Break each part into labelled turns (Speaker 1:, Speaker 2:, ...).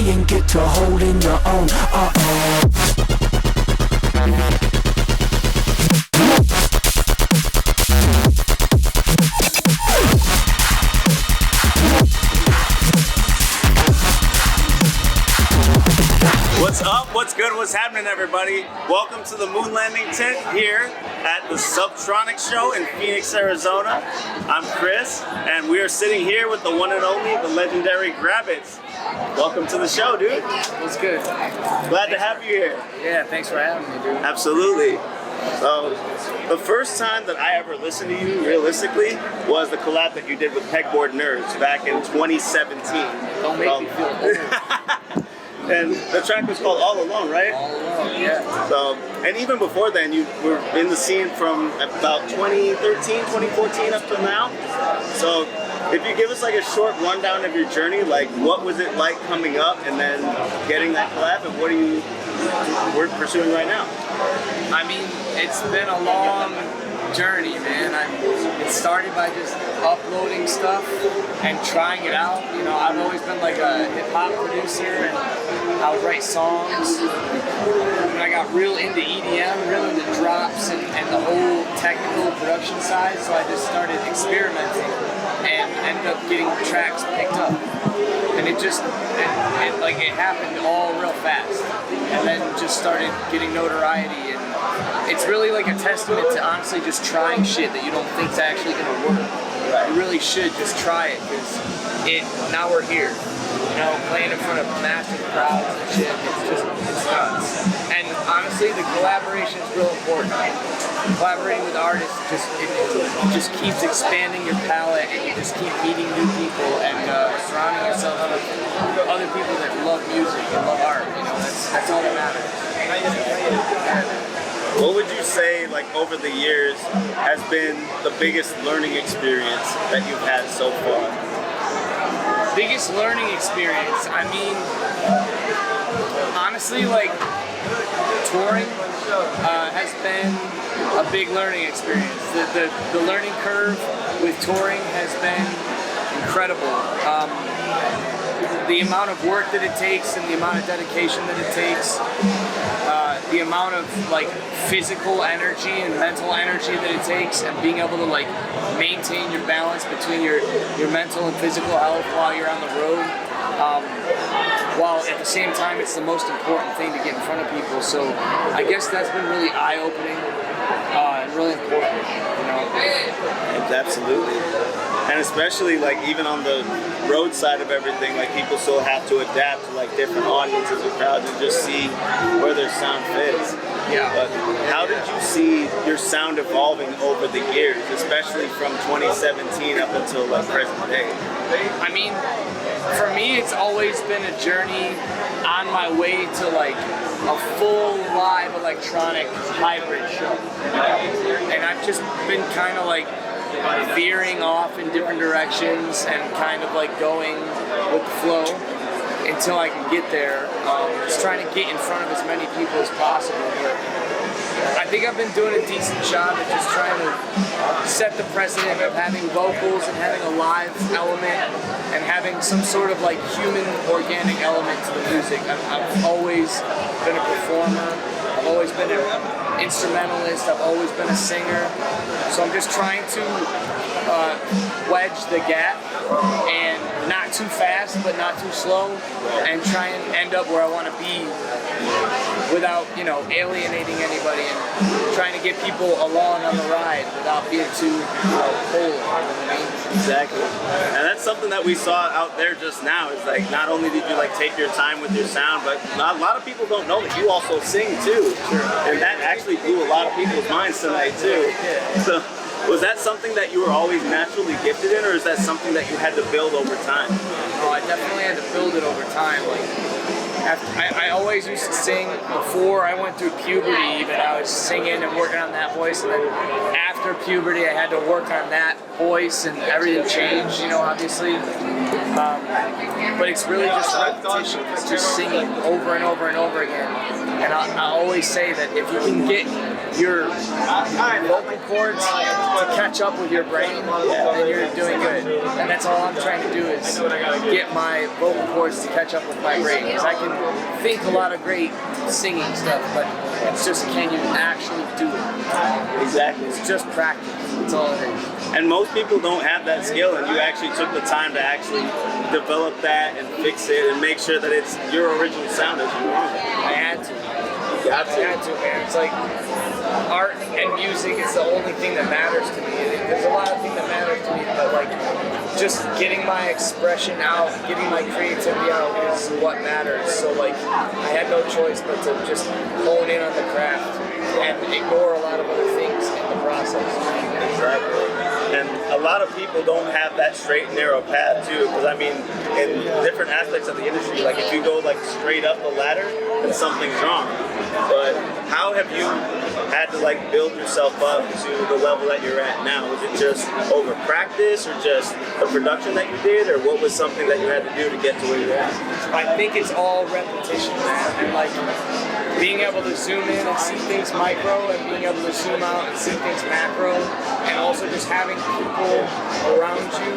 Speaker 1: free and get to holding your own.
Speaker 2: What's up? What's good? What's happening, everybody? Welcome to the moon landing tent here at the Subtronics show in Phoenix, Arizona. I'm Chris, and we are sitting here with the one and only, the legendary Grabbitz. Welcome to the show, dude.
Speaker 3: What's good?
Speaker 2: Glad to have you here.
Speaker 3: Yeah, thanks for having me, dude.
Speaker 2: Absolutely. So, the first time that I ever listened to you, realistically, was the collab that you did with Pegboard Nerds back in 2017.
Speaker 3: Don't make me feel old.
Speaker 2: And the track was called All Alone, right?
Speaker 3: All Alone, yeah.
Speaker 2: So, and even before then, you were in the scene from about 2013, 2014 up till now. So, if you give us like a short rundown of your journey, like what was it like coming up and then getting that collab, and what are you pursuing right now?
Speaker 3: I mean, it's been a long journey, man. It started by just uploading stuff and trying it out. You know, I've always been like a hip-hop producer, and I would write songs. And I got real into EDM, real into drops and the whole technical production side, so I just started experimenting and ended up getting tracks picked up. And it happened all real fast. And then just started getting notoriety, and it's really like a testament to honestly just trying shit that you don't think is actually gonna work. You really should just try it, because now we're here. You know, playing in front of massive crowds and shit, it's nuts. And honestly, the collaboration is real important. Collaborating with artists just keeps expanding your palette, and you just keep meeting new people and surrounding yourself with other people that love music and love art. You know, that's all that matters.
Speaker 2: What would you say, like, over the years has been the biggest learning experience that you've had so far?
Speaker 3: Biggest learning experience? I mean, honestly, like, touring has been a big learning experience. The learning curve with touring has been incredible. The amount of work that it takes and the amount of dedication that it takes, the amount of like physical energy and mental energy that it takes, and being able to like maintain your balance between your mental and physical health while you're on the road, while at the same time it's the most important thing to get in front of people. So I guess that's been really eye-opening and really important, you know?
Speaker 2: Absolutely. And especially like even on the road side of everything, like people still have to adapt to like different audiences and crowds and just see where their sound fits.
Speaker 3: Yeah.
Speaker 2: But how did you see your sound evolving over the years, especially from 2017 up until like present day?
Speaker 3: I mean, for me, it's always been a journey on my way to like a full live electronic hybrid show. And I've just been kind of like veering off in different directions and kind of like going with the flow until I can get there. Just trying to get in front of as many people as possible. But I think I've been doing a decent job at just trying to set the precedent of having vocals and having a live element and having some sort of like human organic element to the music. I've always been a performer. I've always been an instrumentalist. I've always been a singer. So I'm just trying to wedge the gap and not too fast but not too slow, and try and end up where I want to be without, you know, alienating anybody, and trying to get people along on the ride without being too, you know, polar, you know what I mean?
Speaker 2: Exactly. And that's something that we saw out there just now, is like not only did you like take your time with your sound, but a lot of people don't know that you also sing too. Sure. And that actually blew a lot of people's minds tonight too. So was that something that you were always naturally gifted in, or is that something that you had to build over time?
Speaker 3: Oh, I definitely had to build it over time. Like, I always used to sing before I went through puberty. Even I was singing and working on that voice, and then after puberty, I had to work on that voice, and everything changed. You know, obviously. But it's really just repetition. It's just singing over and over and over again. And I always say that if you can get your vocal cords to catch up with your brain, then you're doing good. And that's all I'm trying to do is get my vocal cords to catch up with my brain. Because I can think a lot of great singing stuff, but it's just, can you actually do it?
Speaker 2: Exactly.
Speaker 3: It's just practice. That's all it is.
Speaker 2: And most people don't have that skill, and you actually took the time to actually develop that and fix it and make sure that it's your original sound as you want.
Speaker 3: I had to.
Speaker 2: You got to.
Speaker 3: I had to, man. It's like art and music is the only thing that matters to me. There's a lot of things that matter to me, but like just getting my expression out, getting my creativity out is what matters. So like I had no choice but to just hone in on the craft and ignore a lot of other things in the process.
Speaker 2: Exactly. And a lot of people don't have that straight and narrow path too, because I mean, in different aspects of the industry, like if you go like straight up the ladder, then something's wrong. But how have you had to like build yourself up to the level that you're at now? Was it just over practice, or just the production that you did, or what was something that you had to do to get to where you're at?
Speaker 3: I think it's all repetition, man. And like being able to zoom in and see things micro, and being able to zoom out and see things macro, and also just having people around you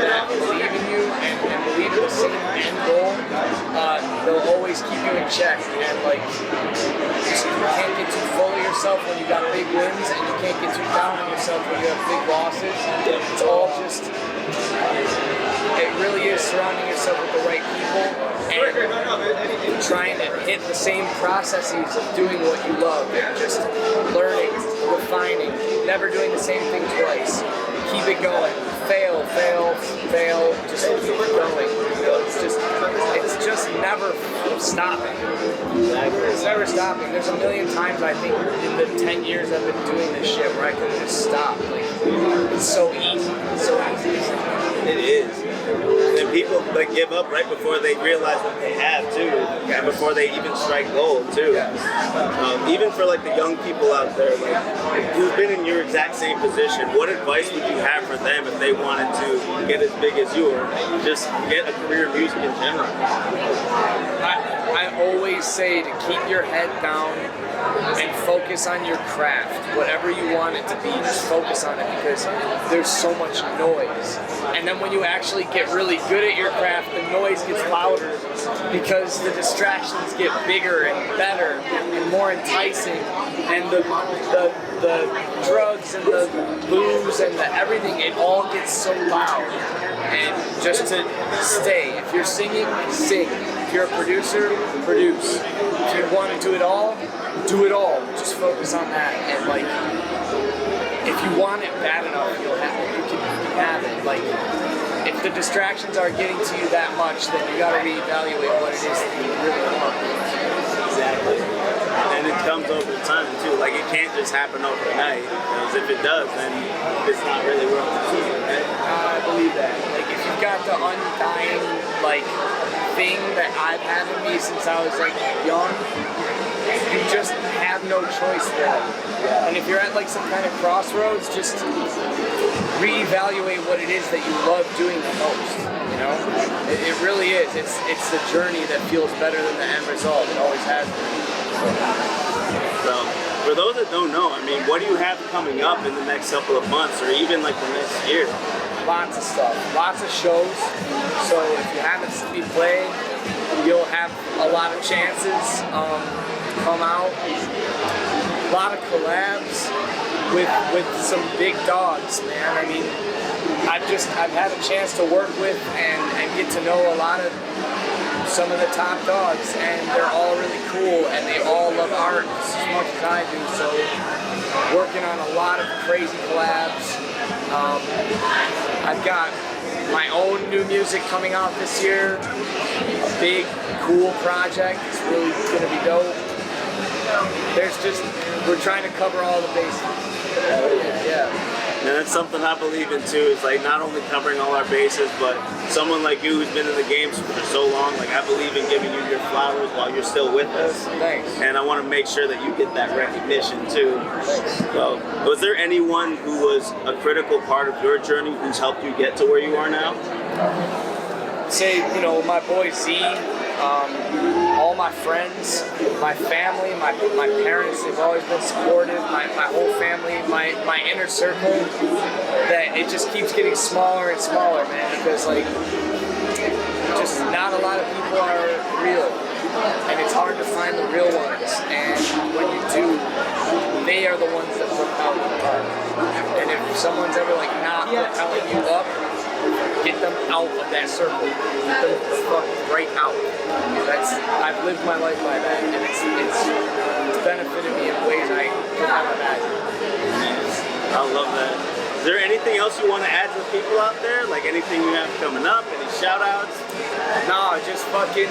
Speaker 3: that believe in you and believe in the same end goal. They'll always keep you in check, and like just, you can't get too full of yourself when you got big wins, and you can't get too down on yourself when you have big losses. It's all just, it really is surrounding yourself with the right people and trying to hit the same processes of doing what you love, and just learning, refining, never doing the same thing twice. Keep it going. Fail, fail, fail. Just keep it going. It's just never stopping. It's never stopping. There's a million times I think in the 10 years I've been doing this shit where I could just stop. Like it's so easy. It's so easy.
Speaker 2: It is. And people like give up right before they realize what they have too, and before they even strike gold too. Even for like the young people out there, like who've been in your exact same position, what advice would you have for them if they wanted to get as big as you, or just get a career in music in general?
Speaker 3: I always say to keep your head down and focus on your craft. Whatever you want it to be, just focus on it, because there's so much noise. And then when you actually get really good at your craft, the noise gets louder because the distractions get bigger and better and more enticing, and the drugs and the booze and the everything, it all gets so loud. And just to stay, if you're singing, sing. If you're a producer, produce. If you want to do it all, do it all. Just focus on that. And like, if you want it bad enough, you'll have it. You can have it. Like, if the distractions are getting to you that much, then you got to reevaluate what it is that you really want.
Speaker 2: Exactly. And it comes over time too. Like it can't just happen overnight. Because if it does, then it's not really worth it. Right?
Speaker 3: I believe that. Like if you've got the undying like thing that I've had in me since I was like young, you just have no choice there. And if you're at like some kind of crossroads, just reevaluate what it is that you love doing the most. You know, it really is. It's the journey that feels better than the end result. It always has been.
Speaker 2: So, for those that don't know, I mean, what do you have coming up in the next couple of months, or even like the next year?
Speaker 3: Lots of stuff, lots of shows. So if you haven't seen me play, you'll have a lot of chances come out. A lot of collabs with some big dogs, man. I mean, I've had a chance to work with and get to know a lot of some of the top dogs, and they're all really cool, and they all love art just as much as I do. So working on a lot of crazy collabs. I've got my own new music coming out this year, a big, cool project. It's really gonna be dope. We're trying to cover all the bases. Yeah.
Speaker 2: And that's something I believe in too, is like not only covering all our bases, but someone like you who's been in the game for so long, like I believe in giving you your flowers while you're still with us.
Speaker 3: Thanks.
Speaker 2: And I want to make sure that you get that recognition too.
Speaker 3: Thanks.
Speaker 2: So, was there anyone who was a critical part of your journey who's helped you get to where you are now?
Speaker 3: Say, my boy Z, All my friends, my family, my parents, they've always been supportive. My whole family, my inner circle, that it just keeps getting smaller and smaller, man, because like just not a lot of people are real, and it's hard to find the real ones, and when you do, they are the ones that propel you up. And if someone's ever like not propelling you up, get them out of that circle. Get them the fuck right out. I've lived my life by that, and it's benefited me in ways I could not imagine.
Speaker 2: I love that. Is there anything else you want to add to the people out there? Like anything you have coming up? Any shout outs?
Speaker 3: No, just fucking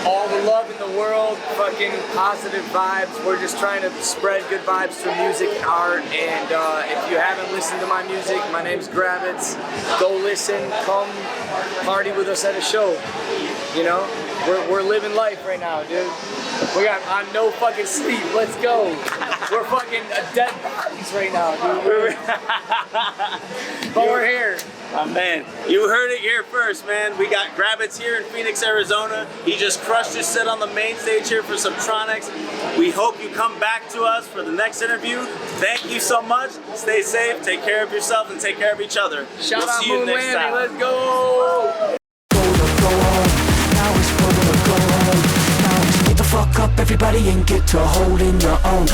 Speaker 3: all the love in the world, fucking positive vibes. We're just trying to spread good vibes through music and art. And if you haven't listened to my music, my name's Grabbitz. Go listen, come party with us at a show. You know, we're living life right now, dude. We got on no fucking sleep. Let's go. We're fucking dead bodies right now, dude. But we're here.
Speaker 2: Oh, man, you heard it here first, man. We got Grabbitz here in Phoenix, Arizona. He just crushed his set on the main stage here for Subtronics. We hope you come back to us for the next interview. Thank you so much. Stay safe, take care of yourself, and take care of each other.
Speaker 3: Shout out
Speaker 2: see you
Speaker 3: Moon
Speaker 2: next
Speaker 3: Landing.
Speaker 2: time.
Speaker 3: Let's go.
Speaker 1: Now it's get the fuck up, everybody, and get to holding your own.